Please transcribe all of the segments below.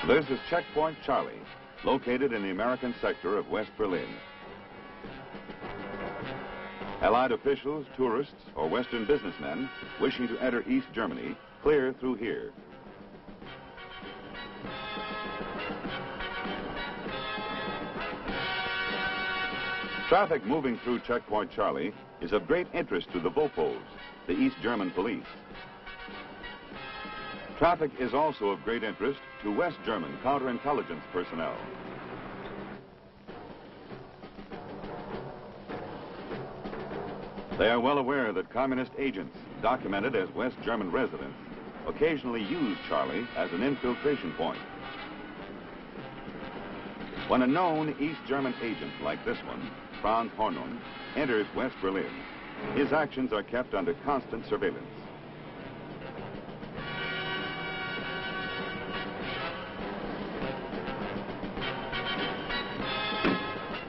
This is Checkpoint Charlie, located in the American sector of West Berlin. Allied officials, tourists, or Western businessmen wishing to enter East Germany clear through here. Traffic moving through Checkpoint Charlie is of great interest to the Vopos, the East German police. Traffic is also of great interest to West German counterintelligence personnel. They are well aware that communist agents, documented as West German residents, occasionally use Charlie as an infiltration point. When a known East German agent like this one, Franz Hornung, enters West Berlin, his actions are kept under constant surveillance.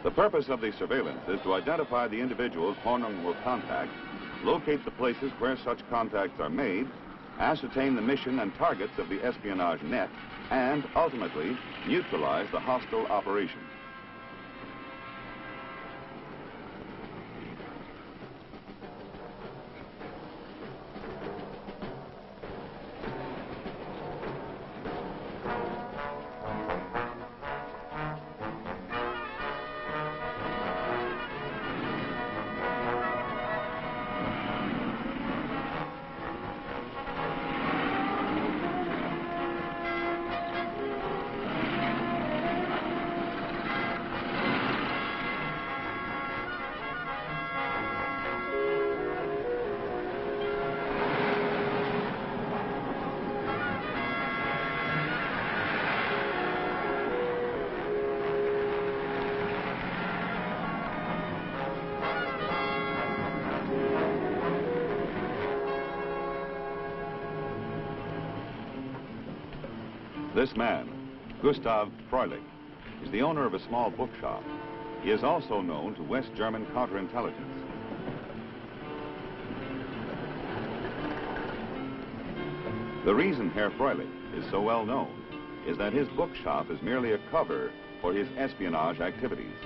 The purpose of the surveillance is to identify the individuals Hornung will contact, locate the places where such contacts are made, ascertain the mission and targets of the espionage net, and ultimately neutralize the hostile operation. This man, Gustav Freulich, is the owner of a small bookshop. He is also known to West German counterintelligence. The reason Herr Freulich is so well known is that his bookshop is merely a cover for his espionage activities.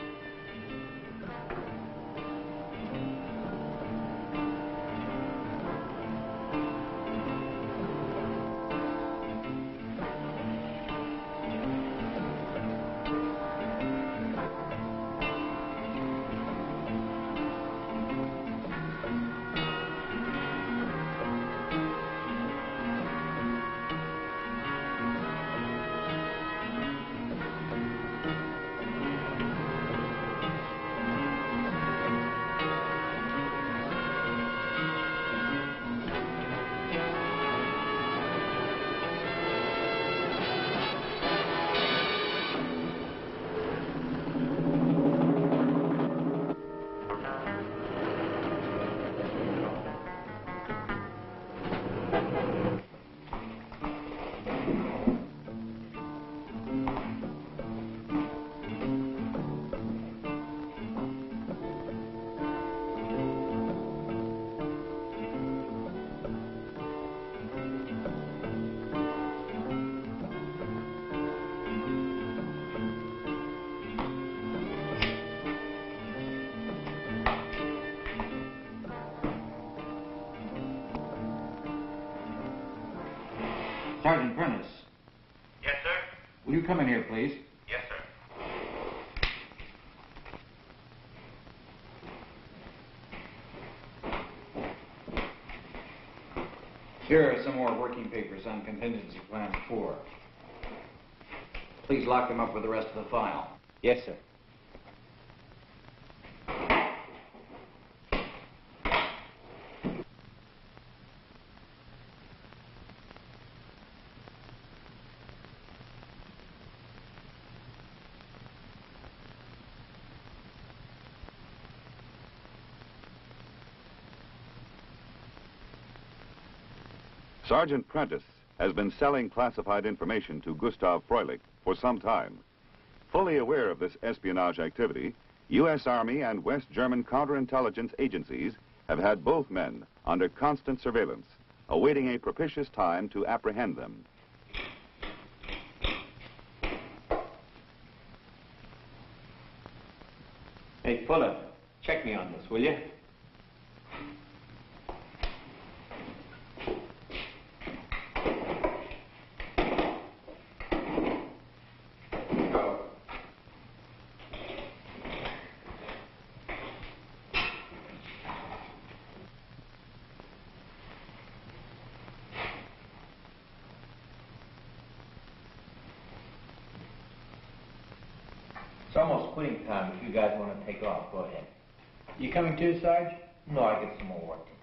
Sergeant Prentice. Yes, sir? Will you come in here, please? Yes, sir. Here are some more working papers on contingency plan 4. Please lock them up with the rest of the file. Yes, sir. Sergeant Prentice has been selling classified information to Gustav Freulich for some time. Fully aware of this espionage activity, U.S. Army and West German counterintelligence agencies have had both men under constant surveillance, awaiting a propitious time to apprehend them. Hey, Fuller, check me on this, will you? It's almost quitting time. If you guys want to take off, go ahead. You coming too, Sarge? No, I get some more work to do.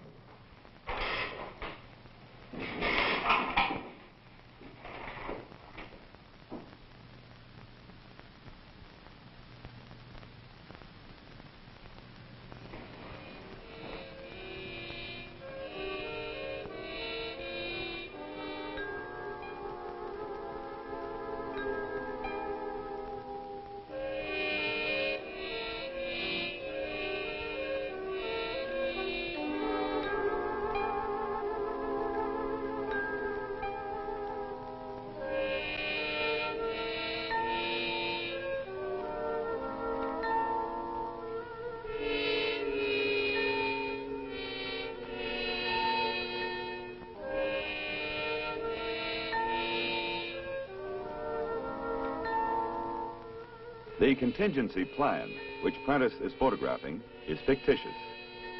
The contingency plan, which Prentice is photographing, is fictitious.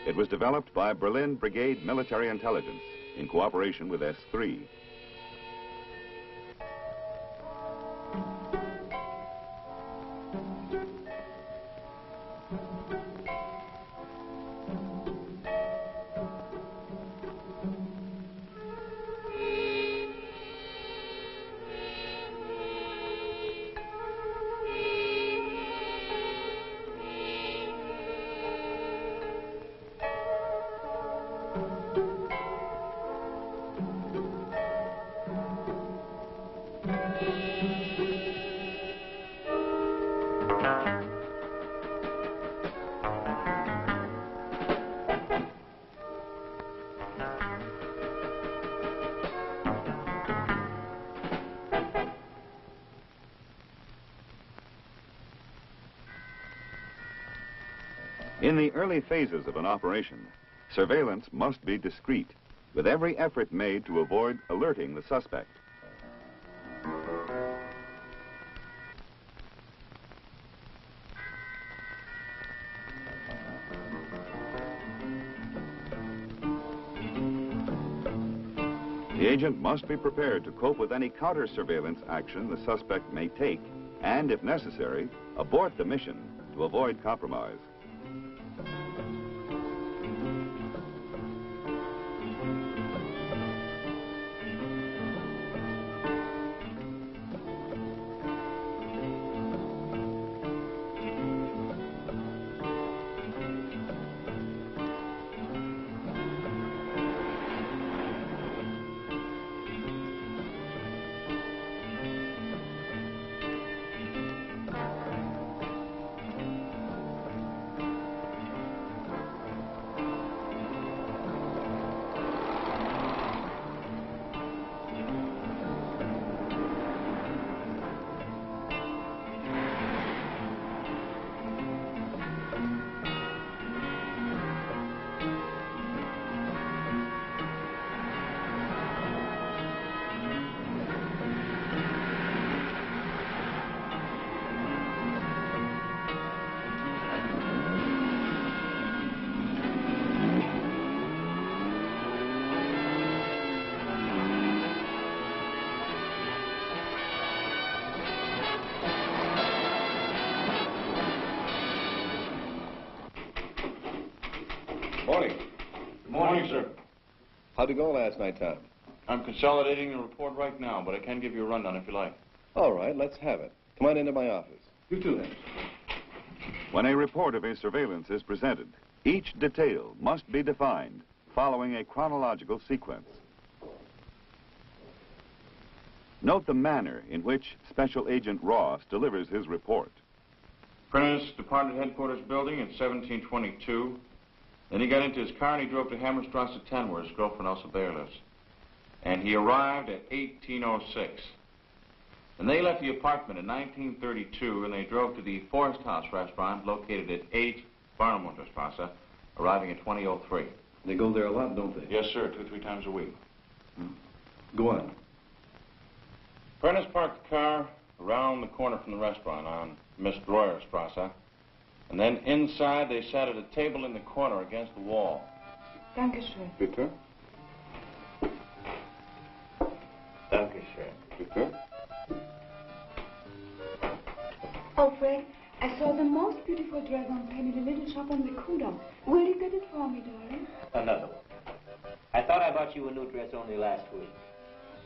It was developed by Berlin Brigade Military Intelligence in cooperation with S3. In the early phases of an operation, surveillance must be discreet, with every effort made to avoid alerting the suspect. The agent must be prepared to cope with any counter-surveillance action the suspect may take, and, if necessary, abort the mission to avoid compromise. Morning. Morning, sir. How'd it go last night, Tom? I'm consolidating the report right now, but I can give you a rundown if you like. All right, let's have it. Come on into my office. You too, then. When a report of a surveillance is presented, each detail must be defined following a chronological sequence. Note the manner in which Special Agent Ross delivers his report. Prentice departed headquarters building at 1722. Then he got into his car and he drove to Hammerstrasse 10, where his girlfriend Elsa Bayer lives. And he arrived at 1806. And they left the apartment in 1932, and they drove to the Forest House restaurant located at 8 Barnemunterstrasse, arriving at 2003. They go there a lot, don't they? Yes, sir, 2-3 times a week. Go on. Prentice parked the car around the corner from the restaurant on Miss Breuerstrasse, and then inside they sat at a table in the corner against the wall. Dankeschön. Bitte? Dankeschön. Bitte? Oh, Fred, I saw the most beautiful dress on Penny, the little shop on the Kudamm. Will you get it for me, darling? Another one. I thought I bought you a new dress only last week.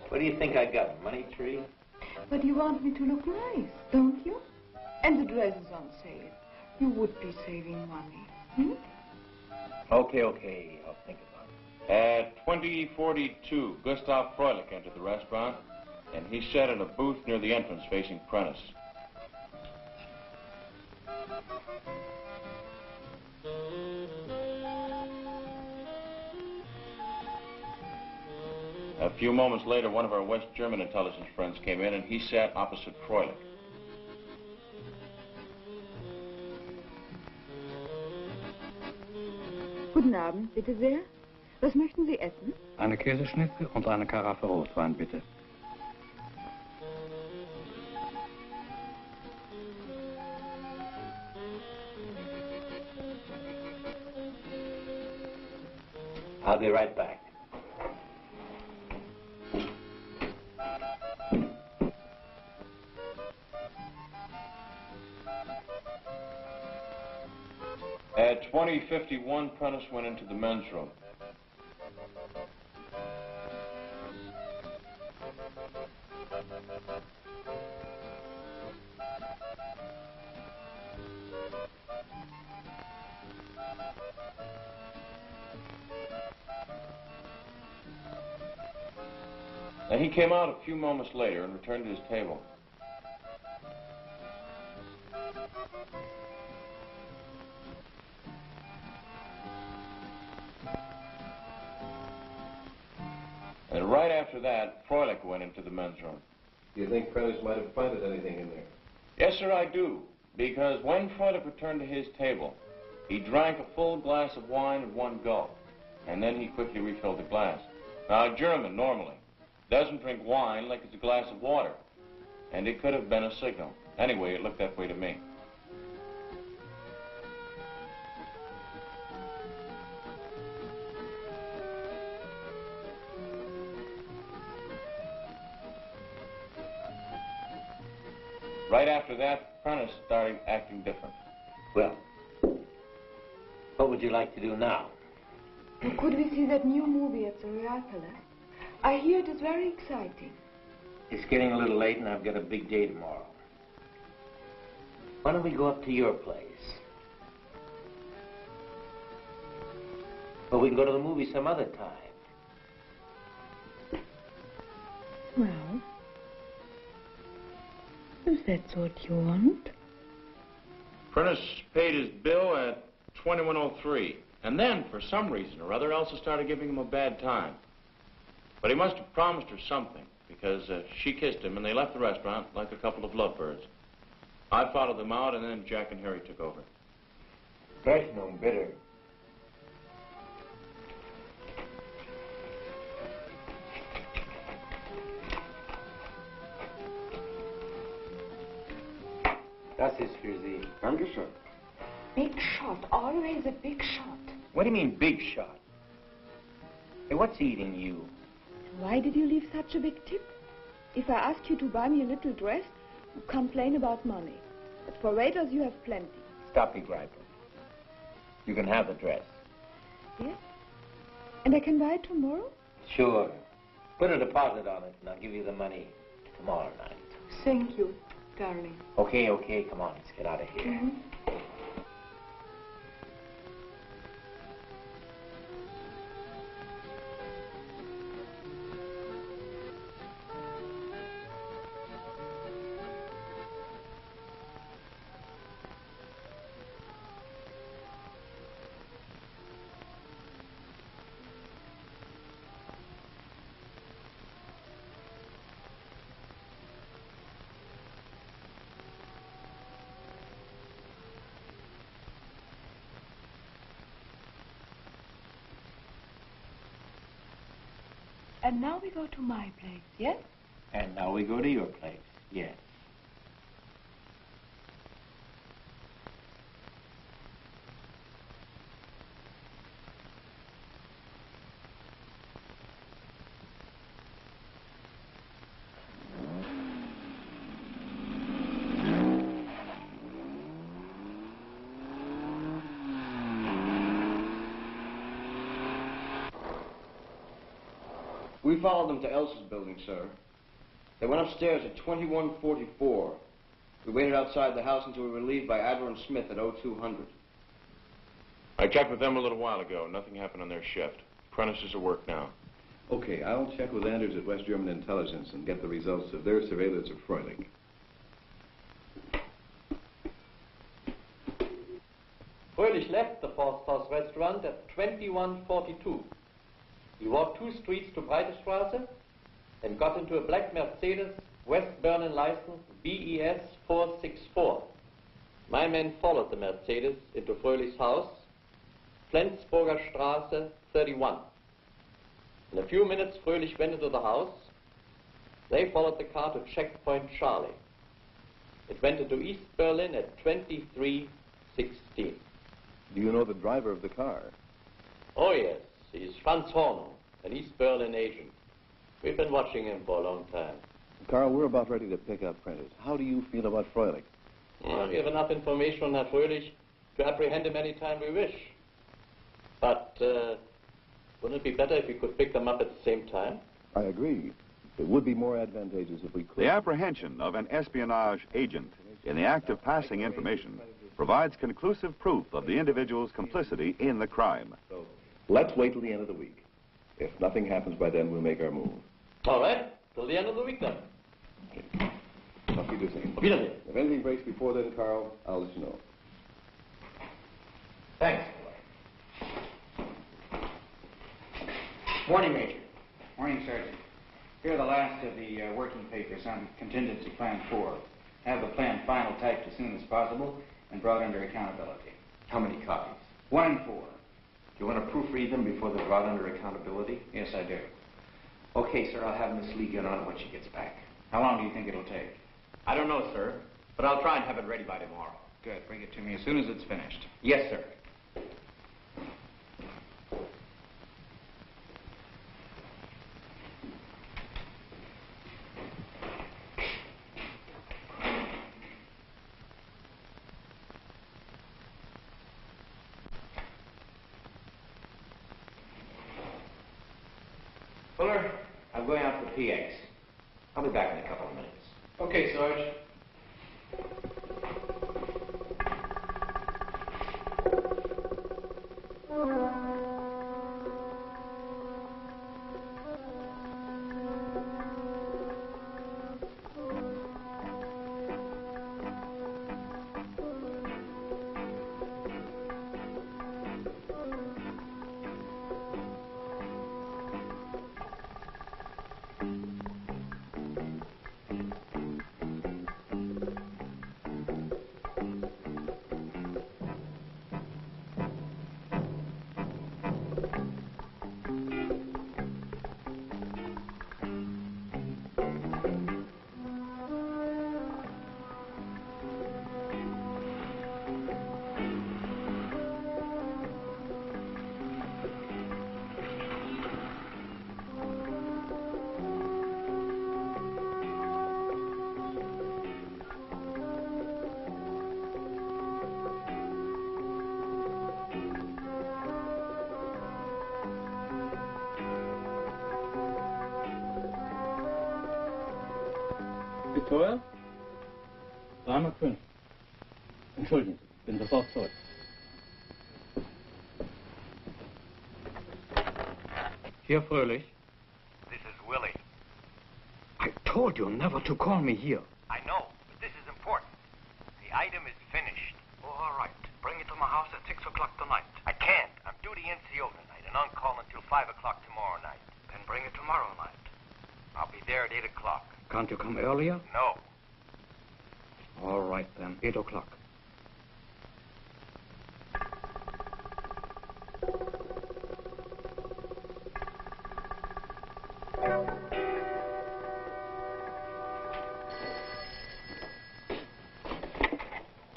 What do you think I got, a money tree? But you want me to look nice, don't you? And the dress is on sale. You would be saving money. Hmm? Okay, I'll think about it. At 2042, Gustav Froelich entered the restaurant, and he sat in a booth near the entrance facing Prentice. A few moments later, one of our West German intelligence friends came in, and he sat opposite Froelich. Guten Abend, bitte sehr. Was möchten Sie essen? Eine Käseschnitzel und eine Karaffe Rotwein, bitte. I'll be right back. At 2051, Prentice went into the men's room. And he came out a few moments later and returned to his table. And right after that, Froelich went into the men's room. Do you think Prentice might have planted anything in there? Yes, sir, I do. Because when Froelich returned to his table, he drank a full glass of wine at one gulp. And then he quickly refilled the glass. Now, a German, normally, doesn't drink wine like it's a glass of water. And it could have been a signal. Anyway, it looked that way to me. Right after that, Prentice started acting different. Well, what would you like to do now? Could we see that new movie at the Royal Palace? I hear it is very exciting. It's getting a little late and I've got a big day tomorrow. Why don't we go up to your place? Or we can go to the movie some other time. Well, if that's what you want. Prentice paid his bill at 2103. And then, for some reason or other, Elsa started giving him a bad time. But he must have promised her something, because she kissed him, and they left the restaurant like a couple of lovebirds. I followed them out, and then Jack and Harry took over. Fresh, no bitter. Das ist für Sie. Dankeschön. Big shot, always a big shot. What do you mean, big shot? Hey, what's eating you? Why did you leave such a big tip? If I ask you to buy me a little dress, you complain about money. But for waiters, you have plenty. Stop your griping. You can have the dress. Yes? And I can buy it tomorrow? Sure. Put a deposit on it, and I'll give you the money tomorrow night. Thank you, darling. Okay, come on, let's get out of here. Mm-hmm. And now we go to my place, yes? And now we go to your place. Yes. We followed them to Elsa's building, sir. They went upstairs at 2144. We waited outside the house until we were relieved by Adler and Smith at 0200. I checked with them a little while ago. Nothing happened on their shift. Prentice is at work now. Okay, I'll check with Anders at West German Intelligence and get the results of their surveillance of Freulich. Fröhlich left the Forsthaus restaurant at 2142. He walked 2 streets to Breitestraße and got into a black Mercedes, West Berlin license BES 464. My men followed the Mercedes into Fröhlich's house, Flensburger Straße 31. In a few minutes, Fröhlich went into the house. They followed the car to checkpoint Charlie. It went into East Berlin at 2316. Do you know the driver of the car? Oh, yes. He's Franz Hornung, an East Berlin agent. We've been watching him for a long time. Carl, we're about ready to pick up Prentice. How do you feel about Freulich? Well, we have enough information on Herr Fröhlich to apprehend him any time we wish. But wouldn't it be better if we could pick them up at the same time? I agree. It would be more advantageous if we could. The apprehension of an espionage agent in the act of passing information provides conclusive proof of the individual's complicity in the crime. So, let's wait till the end of the week. If nothing happens by then, we'll make our move. All right. Till the end of the week, then. Auf Wiedersehen. Auf Wiedersehen. If anything breaks before then, Carl, I'll let you know. Thanks. Morning, Major. Morning, Sergeant. Here are the last of the working papers on Contingency Plan 4. Have the plan final typed as soon as possible and brought under accountability. How many copies? 1 and 4. Do you want to proofread them before they're brought under accountability? Yes, I do. Okay, sir, I'll have Miss Lee get on it when she gets back. How long do you think it'll take? I don't know, sir, but I'll try and have it ready by tomorrow. Good. Bring it to me as soon as it's finished. Yes, sir. Fuller, I'm going out for PX. I'll be back in a couple of minutes. Okay, Sarge. Victoria? Reimer König. Entschuldigen Sie, bin sofort zurück. Here, Fröhlich. This is Willie. I told you never to call me here. I know, but this is important. The item is finished. Oh, all right. Bring it to my house at 6 o'clock tonight. I can't. I'm due to NCO tonight and on call until 5 o'clock tomorrow night. Then bring it tomorrow night. I'll be there at 8 o'clock. Can't you come earlier? No. All right, then. 8 o'clock.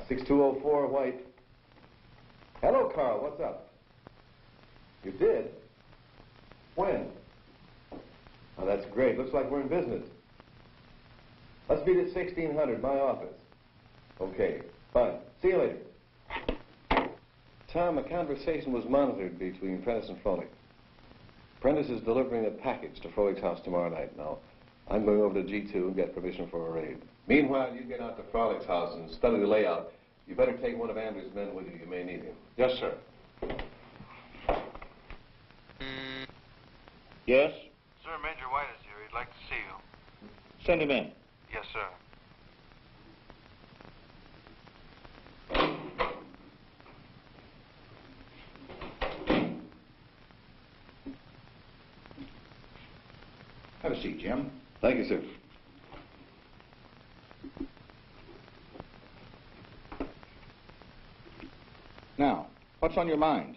6204 White. Hello, Carl. What's up? You did? When? Oh, that's great. Looks like we're in business. Let's meet at 1600, my office. Okay, fine. See you later. Tom, a conversation was monitored between Prentice and Frolic. Prentice is delivering a package to Frolic's house tomorrow night. Now, I'm going over to G2 and get permission for a raid. Meanwhile, you get out to Frolic's house and study the layout. You better take one of Andrews' men with you. You may need him. Yes, sir. Yes? Sir, Major White is here. He'd like to see you. Send him in. Yes, sir. Have a seat, Jim. Thank you, sir. Now, what's on your mind?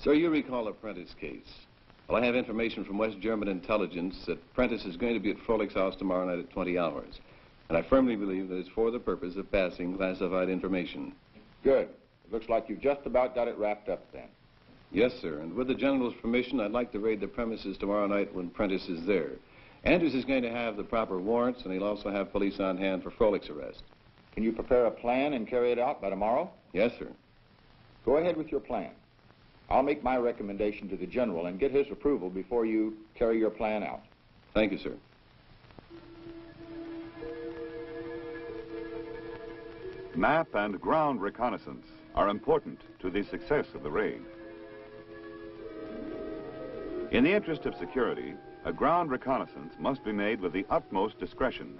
Sir, you recall the Prentice case. Well, I have information from West German intelligence that Prentice is going to be at Frolic's house tomorrow night at 20 hours. And I firmly believe that it's for the purpose of passing classified information. Good. It looks like you've just about got it wrapped up then. Yes, sir. And with the General's permission, I'd like to raid the premises tomorrow night when Prentice is there. Andrews is going to have the proper warrants, and he'll also have police on hand for Frolic's arrest. Can you prepare a plan and carry it out by tomorrow? Yes, sir. Go ahead with your plan. I'll make my recommendation to the General and get his approval before you carry your plan out. Thank you, sir. Map and ground reconnaissance are important to the success of the raid. In the interest of security, a ground reconnaissance must be made with the utmost discretion.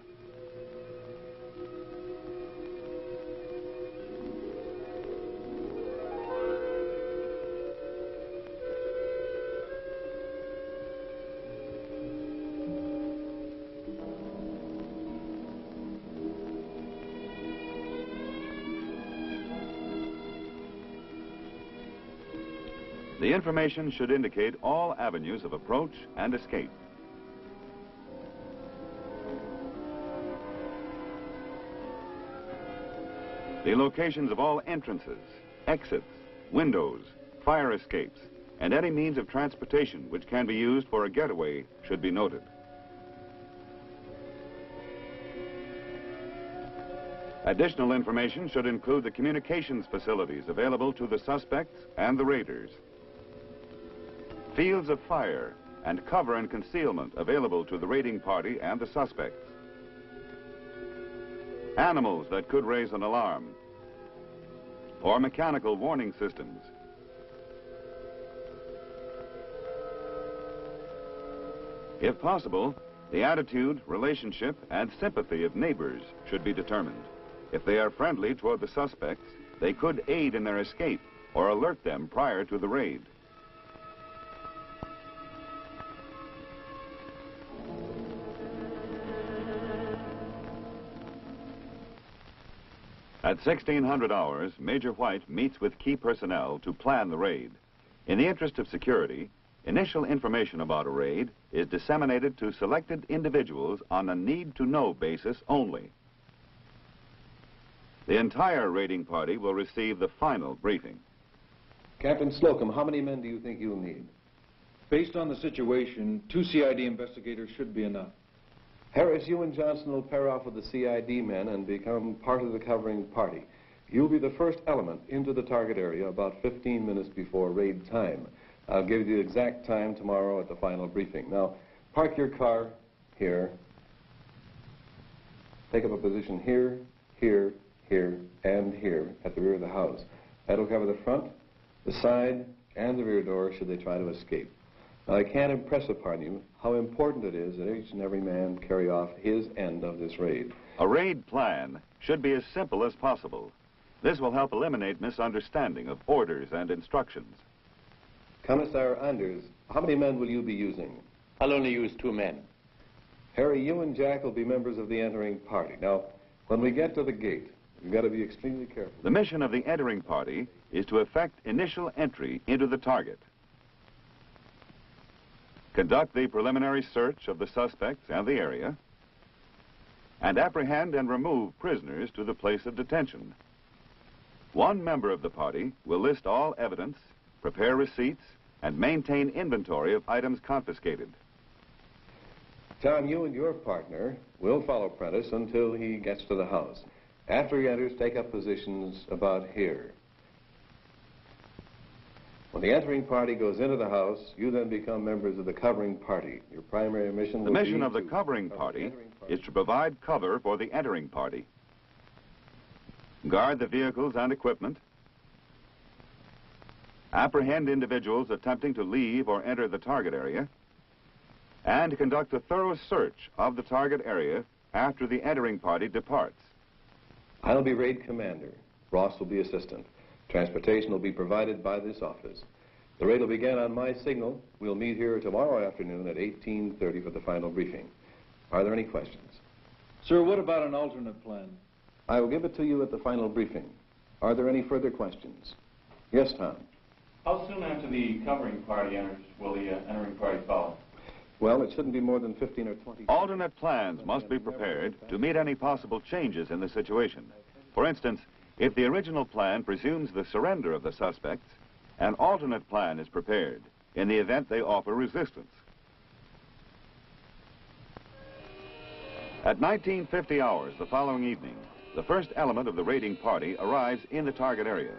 The information should indicate all avenues of approach and escape. The locations of all entrances, exits, windows, fire escapes, and any means of transportation which can be used for a getaway should be noted. Additional information should include the communications facilities available to the suspects and the raiders. Fields of fire and cover and concealment available to the raiding party and the suspects. Animals that could raise an alarm, or mechanical warning systems. If possible, the attitude, relationship, and sympathy of neighbors should be determined. If they are friendly toward the suspects, they could aid in their escape or alert them prior to the raid. At 1600 hours, Major White meets with key personnel to plan the raid. In the interest of security, initial information about a raid is disseminated to selected individuals on a need-to-know basis only. The entire raiding party will receive the final briefing. Captain Slocum, how many men do you think you'll need? Based on the situation, 2 CID investigators should be enough. Harris, you and Johnson will pair off with the CID men and become part of the covering party. You'll be the first element into the target area about 15 minutes before raid time. I'll give you the exact time tomorrow at the final briefing. Now, park your car here. Take up a position here, here, here, and here at the rear of the house. That'll cover the front, the side, and the rear door should they try to escape. Now, I can't impress upon you how important it is that each and every man carry off his end of this raid. A raid plan should be as simple as possible. This will help eliminate misunderstanding of orders and instructions. Commissar Anders, how many men will you be using? I'll only use 2 men. Harry, you and Jack will be members of the entering party. Now, when we get to the gate, you've got to be extremely careful. The mission of the entering party is to effect initial entry into the target. Conduct the preliminary search of the suspects and the area, and apprehend and remove prisoners to the place of detention. One member of the party will list all evidence, prepare receipts, and maintain inventory of items confiscated. Tom, you and your partner will follow Prentice until he gets to the house. After he enters, take up positions about here. When the entering party goes into the house, you then become members of the covering party. Your primary mission The will mission be of the to covering cover party the entering party. is to provide cover for the entering party, guard the vehicles and equipment, apprehend individuals attempting to leave or enter the target area, and conduct a thorough search of the target area after the entering party departs. I'll be raid commander. Ross will be assistant. Transportation will be provided by this office. The raid will begin on my signal. We'll meet here tomorrow afternoon at 18:30 for the final briefing. Are there any questions? Sir, what about an alternate plan? I will give it to you at the final briefing. Are there any further questions? Yes, Tom. How soon after the covering party enters will the entering party follow? Well, it shouldn't be more than 15 or 20. Alternate plans must be prepared to meet any possible changes in the situation. For instance, if the original plan presumes the surrender of the suspects, an alternate plan is prepared in the event they offer resistance. At 1950 hours the following evening, the first element of the raiding party arrives in the target area.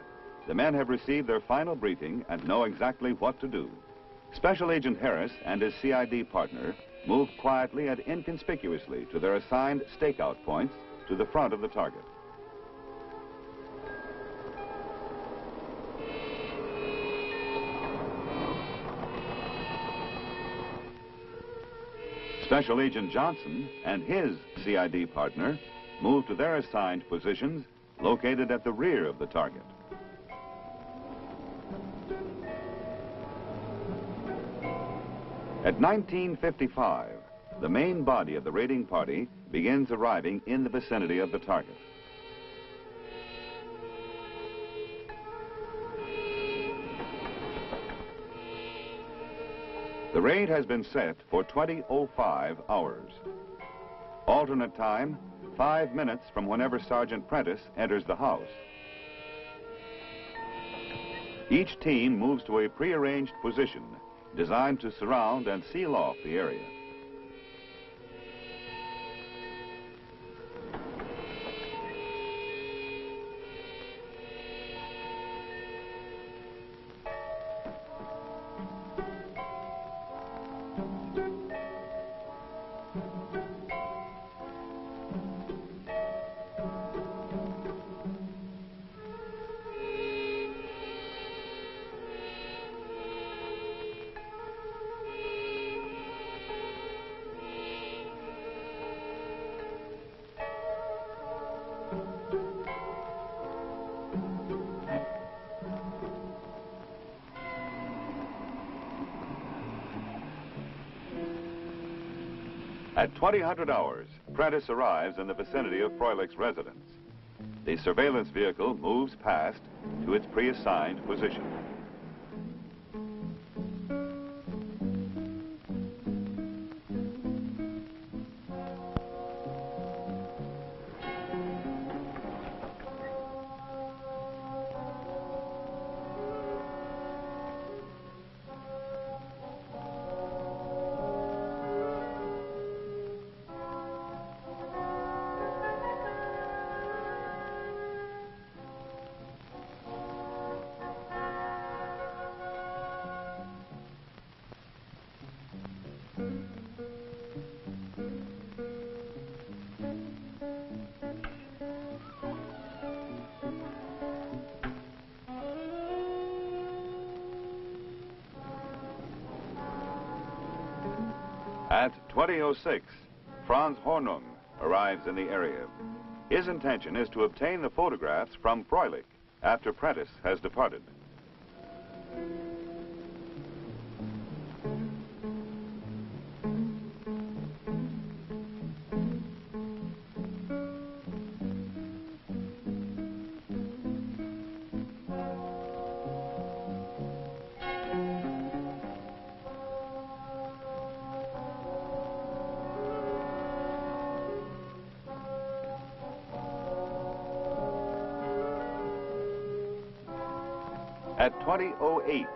The men have received their final briefing and know exactly what to do. Special Agent Harris and his CID partner move quietly and inconspicuously to their assigned stakeout points to the front of the target. Special Agent Johnson and his CID partner move to their assigned positions located at the rear of the target. At 1955, the main body of the raiding party begins arriving in the vicinity of the target. The raid has been set for 20:05 hours. Alternate time, 5 minutes from whenever Sergeant Prentice enters the house. Each team moves to a prearranged position designed to surround and seal off the area. At 2000 hours, Prentice arrives in the vicinity of Froelich's residence. The surveillance vehicle moves past to its pre-assigned position. At 20:06, Franz Hornung arrives in the area. His intention is to obtain the photographs from Froelich after Prentice has departed. At 20:08,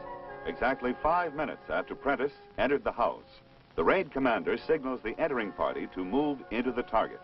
exactly 5 minutes after Prentice entered the house, the raid commander signals the entering party to move into the target.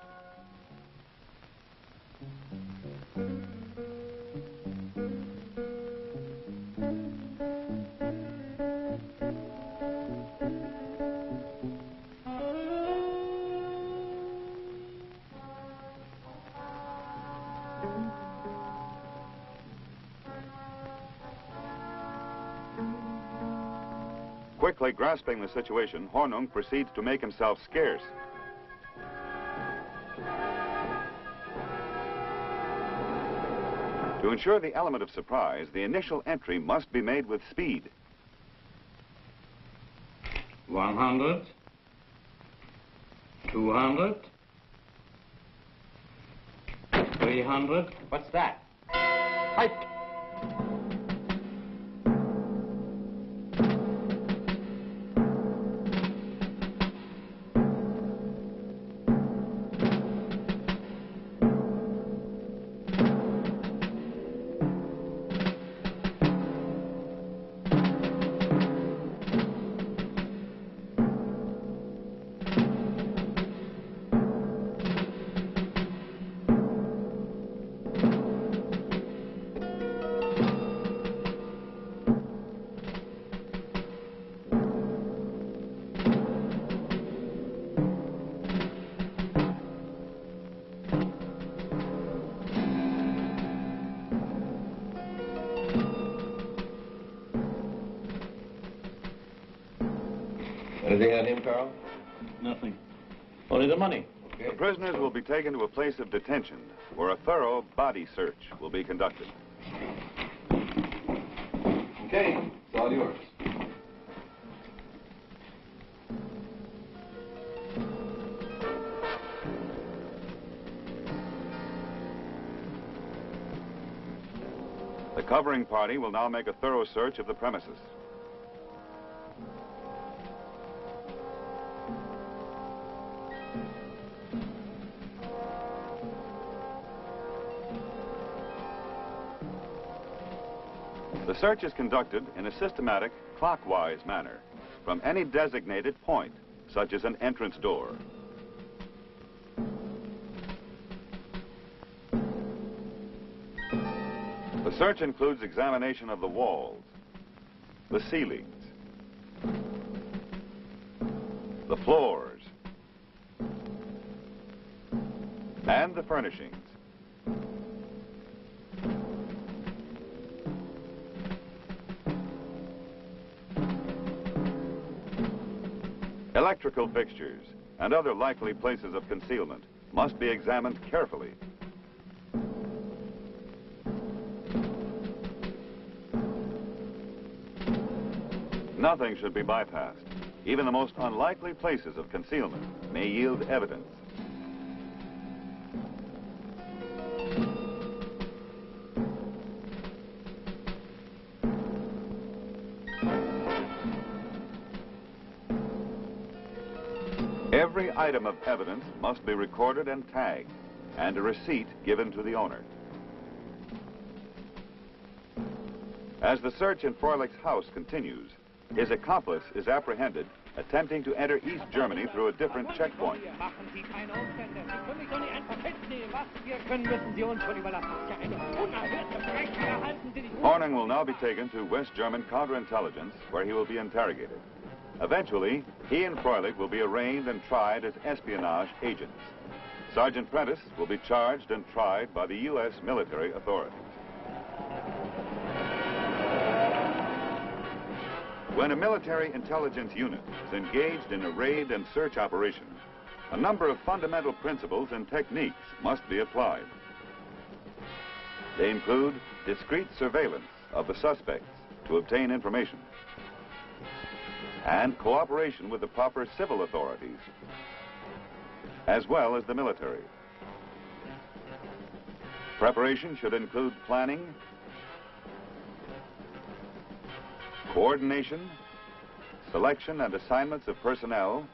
Quickly grasping the situation, Hornung proceeds to make himself scarce. To ensure the element of surprise, the initial entry must be made with speed. 100, 200, 300. What's that? Halt! Anything on him, Carl? Nothing. Only the money. Okay. The prisoners will be taken to a place of detention where a thorough body search will be conducted. Okay, it's all yours. The covering party will now make a thorough search of the premises. The search is conducted in a systematic, clockwise manner from any designated point, such as an entrance door. The search includes examination of the walls, the ceilings, the floors, and the furnishings. Electrical fixtures and other likely places of concealment must be examined carefully. Nothing should be bypassed. Even the most unlikely places of concealment may yield evidence. Every item of evidence must be recorded and tagged, and a receipt given to the owner. As the search in Froelich's house continues, his accomplice is apprehended attempting to enter East Germany through a different checkpoint. Hornung will now be taken to West German counterintelligence, where he will be interrogated. Eventually, he and Froelich will be arraigned and tried as espionage agents. Sergeant Prentice will be charged and tried by the U.S. military authorities. When a military intelligence unit is engaged in a raid and search operation, a number of fundamental principles and techniques must be applied. They include discreet surveillance of the suspects to obtain information, and cooperation with the proper civil authorities, as well as the military. Preparation should include planning, coordination, selection and assignments of personnel,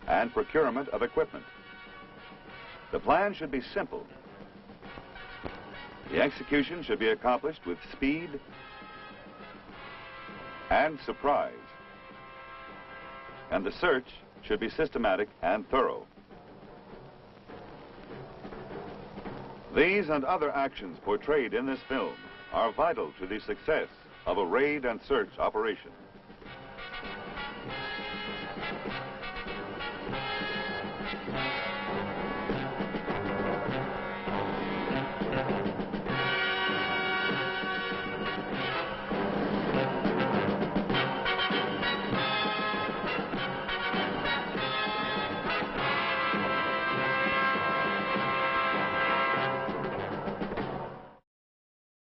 and procurement of equipment. The plan should be simple. The execution should be accomplished with speed and surprise. And the search should be systematic and thorough. These and other actions portrayed in this film are vital to the success of a raid and search operation.